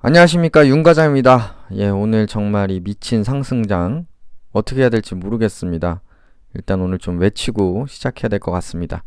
안녕하십니까, 윤과장입니다. 예, 오늘 정말 이 미친 상승장 어떻게 해야 될지 모르겠습니다. 일단 오늘 좀 외치고 시작해야 될 것 같습니다.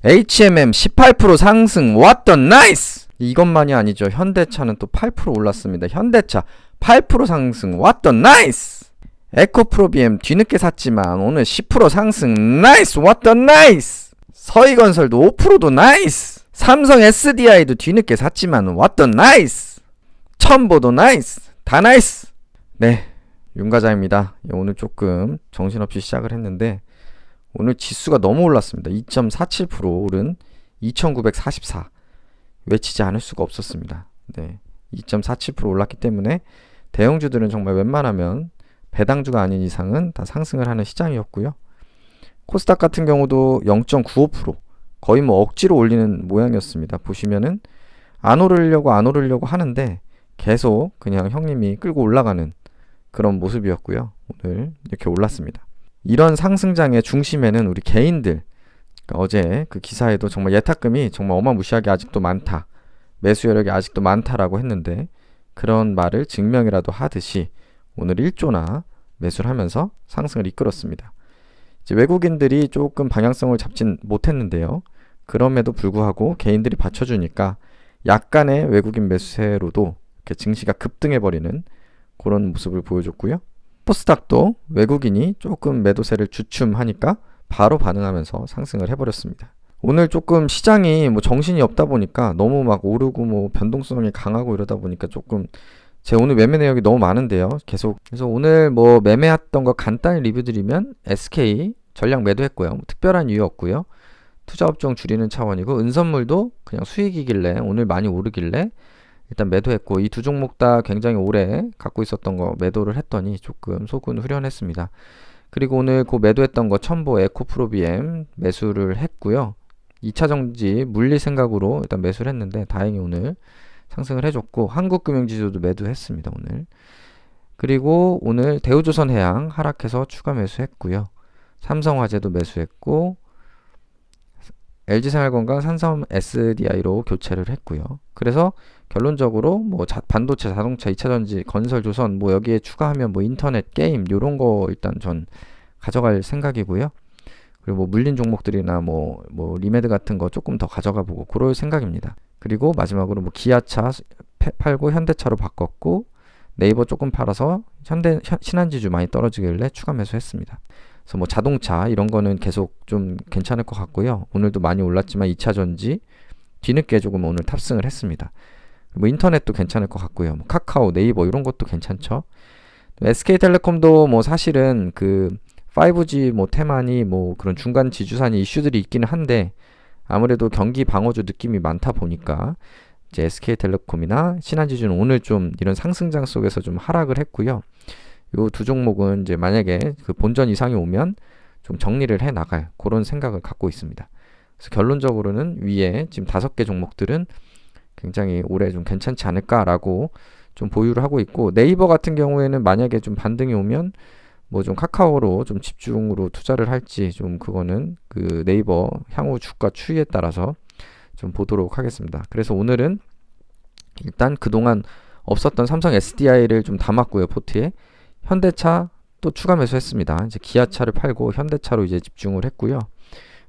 HMM 18% 상승, what the nice! 이것만이 아니죠. 현대차는 또 8% 올랐습니다. 현대차 8% 상승, what the nice! 에코프로비엠 뒤늦게 샀지만 오늘 10% 상승, nice, what the nice! 서희건설도 5%도 nice! 삼성 SDI도 뒤늦게 샀지만 what the nice! 첨보도 나이스! 다 나이스! 네, 윤과장입니다. 오늘 조금 정신없이 시작을 했는데 오늘 지수가 너무 올랐습니다. 2.47% 오른 2944. 외치지 않을 수가 없었습니다. 네, 2.47% 올랐기 때문에 대형주들은 정말 웬만하면 배당주가 아닌 이상은 다 상승을 하는 시장이었고요. 코스닥 같은 경우도 0.95% 거의 뭐 억지로 올리는 모양이었습니다. 보시면은 안 오르려고 하는데 계속 그냥 형님이 끌고 올라가는 그런 모습이었고요. 오늘 이렇게 올랐습니다. 이런 상승장의 중심에는 우리 개인들, 그러니까 어제 그 기사에도 정말 예탁금이 정말 어마무시하게 아직도 많다, 매수 여력이 아직도 많다라고 했는데 그런 말을 증명이라도 하듯이 오늘 1조나 매수를 하면서 상승을 이끌었습니다. 이제 외국인들이 조금 방향성을 잡진 못했는데요. 그럼에도 불구하고 개인들이 받쳐주니까 약간의 외국인 매수세로도 이렇게 증시가 급등해버리는 그런 모습을 보여줬고요. 코스닥도 외국인이 조금 매도세를 주춤하니까 바로 반응하면서 상승을 해버렸습니다. 오늘 조금 시장이 뭐 정신이 없다 보니까 너무 막 오르고 뭐 변동성이 강하고 이러다 보니까 조금 제 오늘 매매 내역이 너무 많은데요. 계속 그래서 오늘 뭐 매매했던 거 간단히 리뷰 드리면 SK 전량 매도했고요. 뭐 특별한 이유 없고요. 투자 업종 줄이는 차원이고 은선물도 그냥 수익이길래 오늘 많이 오르길래 일단 매도했고 이 두 종목 다 굉장히 오래 갖고 있었던 거 매도를 했더니 조금 속은 후련했습니다. 그리고 오늘 그 매도했던 거 첨보 에코프로비엠 매수를 했고요. 2차 정지 물릴 생각으로 일단 매수를 했는데 다행히 오늘 상승을 해줬고 한국금융지주도 매도했습니다. 오늘. 그리고 오늘 대우조선해양 하락해서 추가 매수했고요. 삼성화재도 매수했고 LG생활건강 산삼 SDI로 교체를 했고요. 그래서 결론적으로 뭐 반도체, 자동차, 2차전지, 건설, 조선 뭐 여기에 추가하면 뭐 인터넷, 게임 요런 거 일단 전 가져갈 생각이고요. 그리고 뭐 물린 종목들이나 뭐 리메드 같은 거 조금 더 가져가 보고 그럴 생각입니다. 그리고 마지막으로 뭐 기아차 팔고 현대차로 바꿨고 네이버 조금 팔아서 신한지주 많이 떨어지길래 추가 매수했습니다. 그래서 뭐 자동차 이런 거는 계속 좀 괜찮을 것 같고요. 오늘도 많이 올랐지만 2차전지 뒤늦게 조금 오늘 탑승을 했습니다. 뭐 인터넷도 괜찮을 것 같고요. 뭐 카카오, 네이버 이런 것도 괜찮죠. SK텔레콤도 뭐 사실은 그 5G 뭐 테마니 뭐 그런 중간 지주사니 이슈들이 있기는 한데 아무래도 경기 방어주 느낌이 많다 보니까 이제 SK텔레콤이나 신한지주는 오늘 좀 이런 상승장 속에서 좀 하락을 했고요. 요 두 종목은 이제 만약에 그 본전 이상이 오면 좀 정리를 해 나갈 그런 생각을 갖고 있습니다. 그래서 결론적으로는 위에 지금 5개 종목들은 굉장히 올해 좀 괜찮지 않을까라고 좀 보유를 하고 있고 네이버 같은 경우에는 만약에 좀 반등이 오면 뭐 좀 카카오로 좀 집중으로 투자를 할지 좀 그거는 그 네이버 향후 주가 추이에 따라서 좀 보도록 하겠습니다. 그래서 오늘은 일단 그동안 없었던 삼성 SDI를 좀 담았고요. 포트에 현대차 또 추가 매수했습니다. 이제 기아차를 팔고 현대차로 이제 집중을 했고요.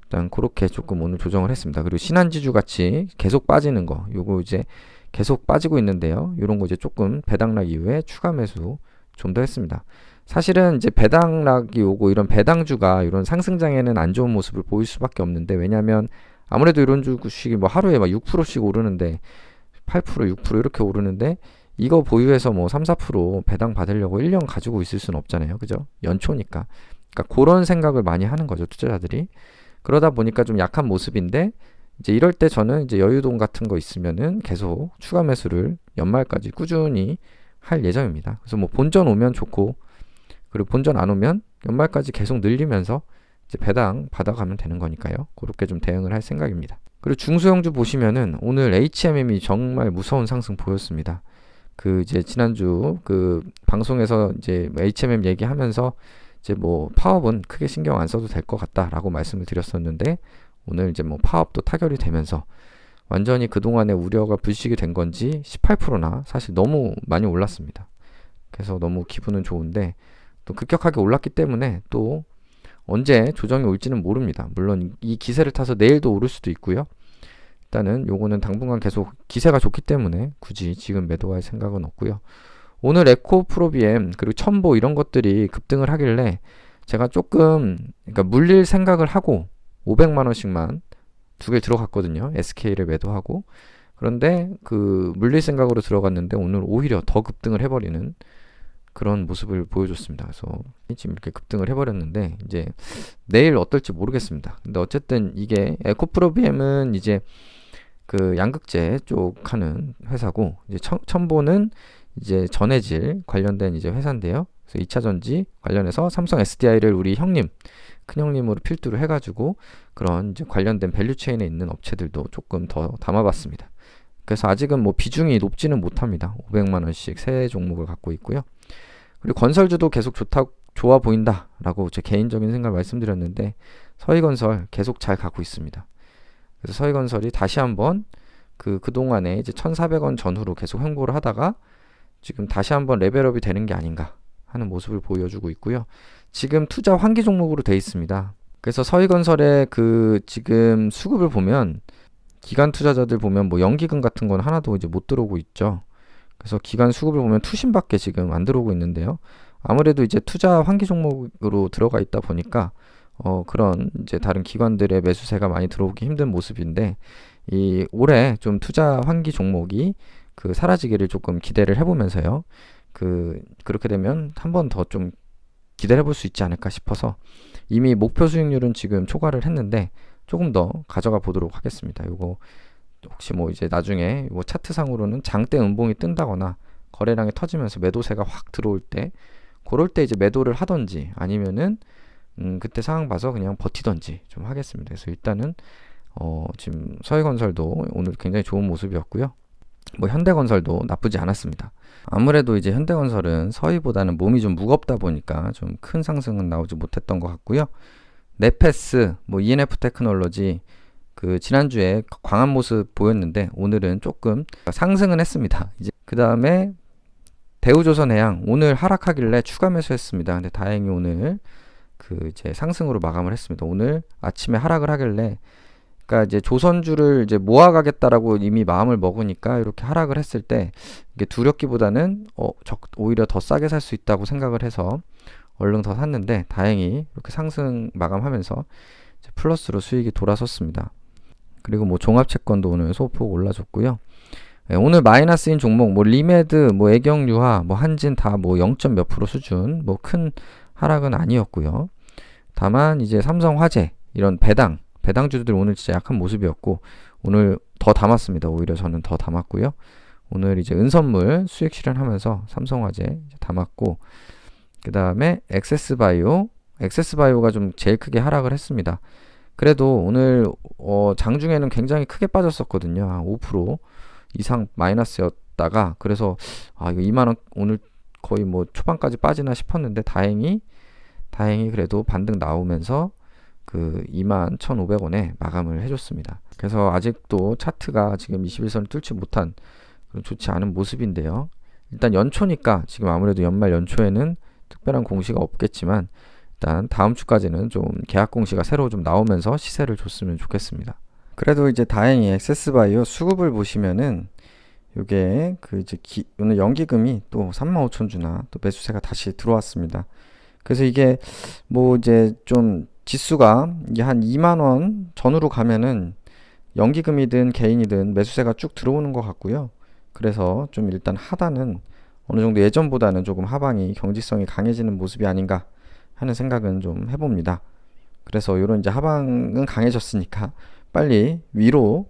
일단 그렇게 조금 오늘 조정을 했습니다. 그리고 신한지주 같이 계속 빠지는 거, 요거 이제 계속 빠지고 있는데요. 요런 거 이제 조금 배당락 이후에 추가 매수 좀 더 했습니다. 사실은 이제 배당락이 오고 이런 배당주가 이런 상승장에는 안 좋은 모습을 보일 수밖에 없는데 왜냐면 아무래도 이런 주식이 뭐 하루에 막 6%씩 오르는데 8%, 6% 이렇게 오르는데 이거 보유해서 뭐 3, 4% 배당 받으려고 1년 가지고 있을 수는 없잖아요. 그죠? 연초니까. 그러니까 그런 생각을 많이 하는 거죠. 투자자들이. 그러다 보니까 좀 약한 모습인데 이제 이럴 때 저는 이제 여유돈 같은 거 있으면은 계속 추가 매수를 연말까지 꾸준히 할 예정입니다. 그래서 뭐 본전 오면 좋고 그리고 본전 안 오면 연말까지 계속 늘리면서 이제 배당 받아가면 되는 거니까요. 그렇게 좀 대응을 할 생각입니다. 그리고 중소형주 보시면은 오늘 HMM이 정말 무서운 상승 보였습니다. 그 이제 지난주 그 방송에서 이제 HMM 얘기하면서 이제 뭐 파업은 크게 신경 안 써도 될 것 같다라고 말씀을 드렸었는데 오늘 이제 뭐 파업도 타결이 되면서 완전히 그동안의 우려가 불식이 된 건지 18%나 사실 너무 많이 올랐습니다. 그래서 너무 기분은 좋은데 또 급격하게 올랐기 때문에 또 언제 조정이 올지는 모릅니다. 물론 이 기세를 타서 내일도 오를 수도 있고요. 일단은 요거는 당분간 계속 기세가 좋기 때문에 굳이 지금 매도할 생각은 없고요. 오늘 에코프로비엠 그리고 첨보 이런 것들이 급등을 하길래 제가 조금 그러니까 물릴 생각을 하고 500만 원씩만 두 개 들어갔거든요. SK를 매도하고. 그런데 그 물릴 생각으로 들어갔는데 오늘 오히려 더 급등을 해버리는 그런 모습을 보여줬습니다. 그래서 지금 이렇게 급등을 해버렸는데 이제 내일 어떨지 모르겠습니다. 근데 어쨌든 이게 에코프로비엠은 이제 그 양극재 쪽 하는 회사고 이제 첨보는 이제 전해질 관련된 이제 회사인데요. 그래서 2차전지 관련해서 삼성 SDI를 우리 형님, 큰형님으로 필두로 해가지고 그런 이제 관련된 밸류체인에 있는 업체들도 조금 더 담아봤습니다. 그래서 아직은 뭐 비중이 높지는 못합니다. 500만 원씩 세 종목을 갖고 있고요. 그리고 건설주도 계속 좋아 보인다라고 제 개인적인 생각을 말씀드렸는데 서희건설 계속 잘 가고 있습니다. 그래서 서희건설이 다시 한번 그동안에 이제 1,400원 전후로 계속 횡보를 하다가 지금 다시 한번 레벨업이 되는 게 아닌가 하는 모습을 보여주고 있고요. 지금 투자 환기 종목으로 돼 있습니다. 그래서 서희건설의 그 지금 수급을 보면 기관 투자자들 보면 뭐 연기금 같은 건 하나도 이제 못 들어오고 있죠. 그래서 기관 수급을 보면 투신밖에 지금 안 들어오고 있는데요. 아무래도 이제 투자 환기 종목으로 들어가 있다 보니까 그런 이제 다른 기관들의 매수세가 많이 들어오기 힘든 모습인데 이 올해 좀 투자 환기 종목이 그 사라지기를 조금 기대를 해보면서요. 그렇게 되면 한 번 더 좀 기대를 해볼 수 있지 않을까 싶어서 이미 목표 수익률은 지금 초과를 했는데 조금 더 가져가 보도록 하겠습니다. 요거 혹시 뭐 이제 나중에 뭐 차트상으로는 장대 음봉이 뜬다거나 거래량이 터지면서 매도세가 확 들어올 때 그럴 때 이제 매도를 하던지 아니면은 그때 상황 봐서 그냥 버티던지 좀 하겠습니다. 그래서 일단은 지금 서해건설도 오늘 굉장히 좋은 모습이었고요. 뭐 현대건설도 나쁘지 않았습니다. 아무래도 이제 현대건설은 서희보다는 몸이 좀 무겁다 보니까 좀 큰 상승은 나오지 못했던 것 같고요. 네페스, 뭐 ENF 테크놀로지 그 지난주에 강한 모습 보였는데 오늘은 조금 상승은 했습니다. 이제 그 다음에 대우조선해양 오늘 하락하길래 추가 매수했습니다. 근데 다행히 오늘 그 이제 상승으로 마감을 했습니다. 오늘 아침에 하락을 하길래 그러니까 이제 조선주를 이제 모아가겠다라고 이미 마음을 먹으니까 이렇게 하락을 했을 때 이게 두렵기보다는 오히려 더 싸게 살 수 있다고 생각을 해서 얼른 더 샀는데 다행히 이렇게 상승 마감하면서 이제 플러스로 수익이 돌아섰습니다. 그리고 뭐 종합채권도 오늘 소폭 올라줬고요. 네, 오늘 마이너스인 종목 뭐 리메드, 뭐 애경유화, 뭐 한진 다 뭐 0. 몇 프로 수준 뭐 큰 하락은 아니었고요. 다만 이제 삼성화재 이런 배당주들 오늘 진짜 약한 모습이었고 오늘 더 담았습니다. 오히려 저는 더 담았고요. 오늘 이제 은선물 수익 실현하면서 삼성화재 담았고 그 다음에 엑세스바이오가 좀 제일 크게 하락을 했습니다. 그래도 오늘 장중에는 굉장히 크게 빠졌었거든요. 한 5% 이상 마이너스였다가 그래서 이거 2만원 오늘 거의 뭐 초반까지 빠지나 싶었는데 다행히 그래도 반등 나오면서 그 21,500원에 마감을 해줬습니다. 그래서 아직도 차트가 지금 21선을 뚫지 못한 그런 좋지 않은 모습인데요. 일단 연초니까 지금 아무래도 연말 연초에는 특별한 공시가 없겠지만 일단 다음 주까지는 좀 계약 공시가 새로 좀 나오면서 시세를 줬으면 좋겠습니다. 그래도 이제 다행히 엑세스바이오 수급을 보시면은 요게 그 이제 오늘 연기금이 또 35,000주나 또 매수세가 다시 들어왔습니다. 그래서 이게 뭐 이제 좀 지수가 이게 한 2만원 전후로 가면은 연기금이든 개인이든 매수세가 쭉 들어오는 것 같고요. 그래서 좀 일단 하단은 어느 정도 예전보다는 조금 하방이 경직성이 강해지는 모습이 아닌가 하는 생각은 좀 해봅니다. 그래서 이런 이제 하방은 강해졌으니까 빨리 위로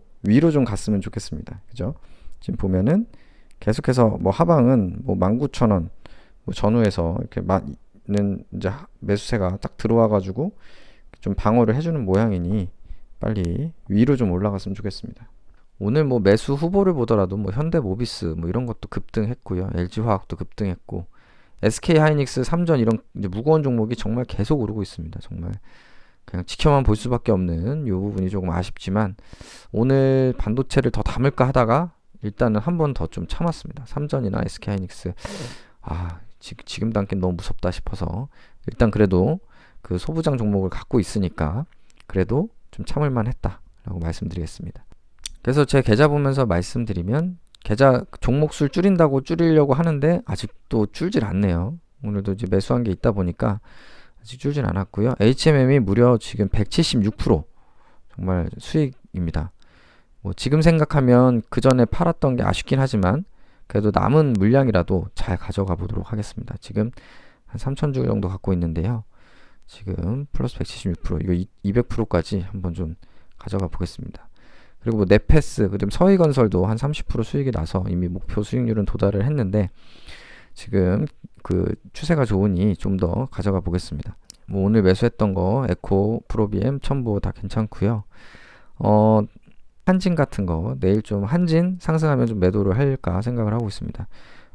좀 갔으면 좋겠습니다. 그죠? 지금 보면은 계속해서 뭐 하방은 뭐 19,000원 뭐 전후에서 이렇게 는 이제 매수세가 딱 들어와 가지고 좀 방어를 해주는 모양이니 빨리 위로 좀 올라갔으면 좋겠습니다. 오늘 뭐 매수 후보를 보더라도 뭐 현대모비스 뭐 이런 것도 급등했고요. LG화학도 급등했고 SK하이닉스, 삼전 이런 이제 무거운 종목이 정말 계속 오르고 있습니다. 정말 그냥 지켜만 볼 수밖에 없는 이 부분이 조금 아쉽지만 오늘 반도체를 더 담을까 하다가 일단은 한 번 더 좀 참았습니다. 삼전이나 SK하이닉스 지금 담긴 너무 무섭다 싶어서 일단 그래도 그 소부장 종목을 갖고 있으니까 그래도 좀 참을만 했다라고 말씀드리겠습니다. 그래서 제 계좌 보면서 말씀드리면 계좌 종목수를 줄이려고 하는데 아직도 줄질 않네요. 오늘도 이제 매수한 게 있다 보니까 아직 줄진 않았고요. HMM이 무려 지금 176% 정말 수익입니다. 뭐 지금 생각하면 그 전에 팔았던 게 아쉽긴 하지만 그래도 남은 물량이라도 잘 가져가 보도록 하겠습니다. 지금 한 3,000주 정도 갖고 있는데요. 지금 플러스 176% 이거 200%까지 한번 좀 가져가 보겠습니다. 그리고 뭐 네페스 그리고 서희건설도 한 30% 수익이 나서 이미 목표 수익률은 도달을 했는데 지금 그 추세가 좋으니 좀 더 가져가 보겠습니다. 뭐 오늘 매수했던 거 에코, 프로비엠, 첨보 다 괜찮고요. 한진 같은 거 내일 좀 한진 상승하면 좀 매도를 할까 생각을 하고 있습니다.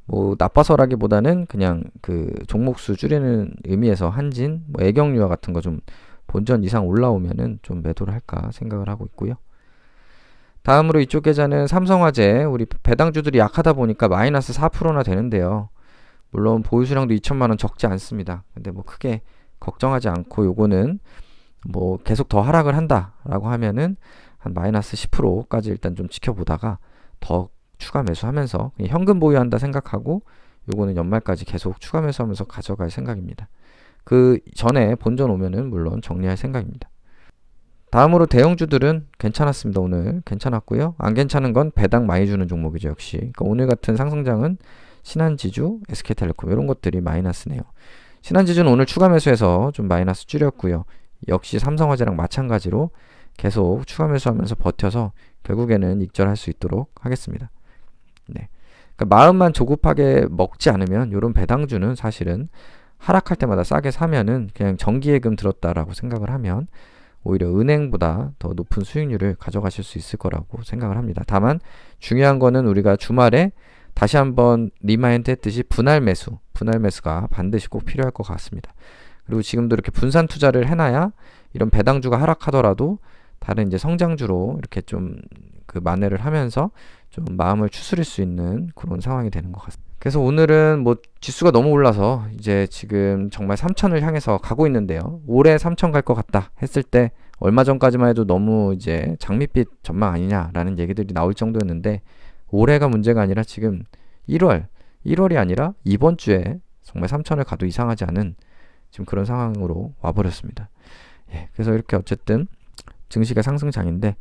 뭐 나빠서라기보다는 그냥 그 종목수 줄이는 의미에서 한진, 뭐 애경유화 같은 거 좀 본전 이상 올라오면은 좀 매도를 할까 생각을 하고 있고요. 다음으로 이쪽 계좌는 삼성화재 우리 배당주들이 약하다 보니까 마이너스 4%나 되는데요. 물론 보유수량도 2천만원 적지 않습니다. 근데 뭐 크게 걱정하지 않고 요거는 뭐 계속 더 하락을 한다라고 하면은 한 마이너스 10%까지 일단 좀 지켜보다가 더 추가 매수하면서 현금 보유한다 생각하고 요거는 연말까지 계속 추가 매수하면서 가져갈 생각입니다. 그 전에 본전 오면은 물론 정리할 생각입니다. 다음으로 대형주들은 괜찮았습니다. 오늘 괜찮았고요. 안 괜찮은 건 배당 많이 주는 종목이죠. 역시 그러니까 오늘 같은 상승장은 신한지주, SK텔레콤 이런 것들이 마이너스네요. 신한지주는 오늘 추가 매수해서 좀 마이너스 줄였고요. 역시 삼성화재랑 마찬가지로 계속 추가 매수하면서 버텨서 결국에는 익절할 수 있도록 하겠습니다. 네. 그러니까 마음만 조급하게 먹지 않으면 이런 배당주는 사실은 하락할 때마다 싸게 사면은 그냥 정기예금 들었다라고 생각을 하면 오히려 은행보다 더 높은 수익률을 가져가실 수 있을 거라고 생각을 합니다. 다만 중요한 거는 우리가 주말에 다시 한번 리마인드 했듯이 분할 매수가 반드시 꼭 필요할 것 같습니다. 그리고 지금도 이렇게 분산 투자를 해놔야 이런 배당주가 하락하더라도 다른 이제 성장주로 이렇게 좀 그 만회를 하면서 좀 마음을 추스릴 수 있는 그런 상황이 되는 것 같습니다. 그래서 오늘은 뭐 지수가 너무 올라서 이제 지금 정말 3천을 향해서 가고 있는데요. 올해 3천 갈 것 같다 했을 때 얼마 전까지만 해도 너무 이제 장밋빛 전망 아니냐라는 얘기들이 나올 정도였는데 올해가 문제가 아니라 지금 1월이 아니라 이번 주에 정말 3천을 가도 이상하지 않은 지금 그런 상황으로 와버렸습니다. 예, 그래서 이렇게 어쨌든 증시가 상승장인데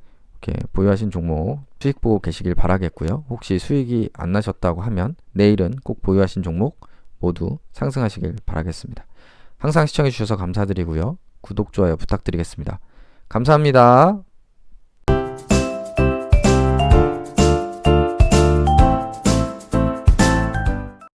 이렇게 보유하신 종목 수익 보고 계시길 바라겠고요. 혹시 수익이 안 나셨다고 하면 내일은 꼭 보유하신 종목 모두 상승하시길 바라겠습니다. 항상 시청해 주셔서 감사드리고요. 구독, 좋아요 부탁드리겠습니다. 감사합니다.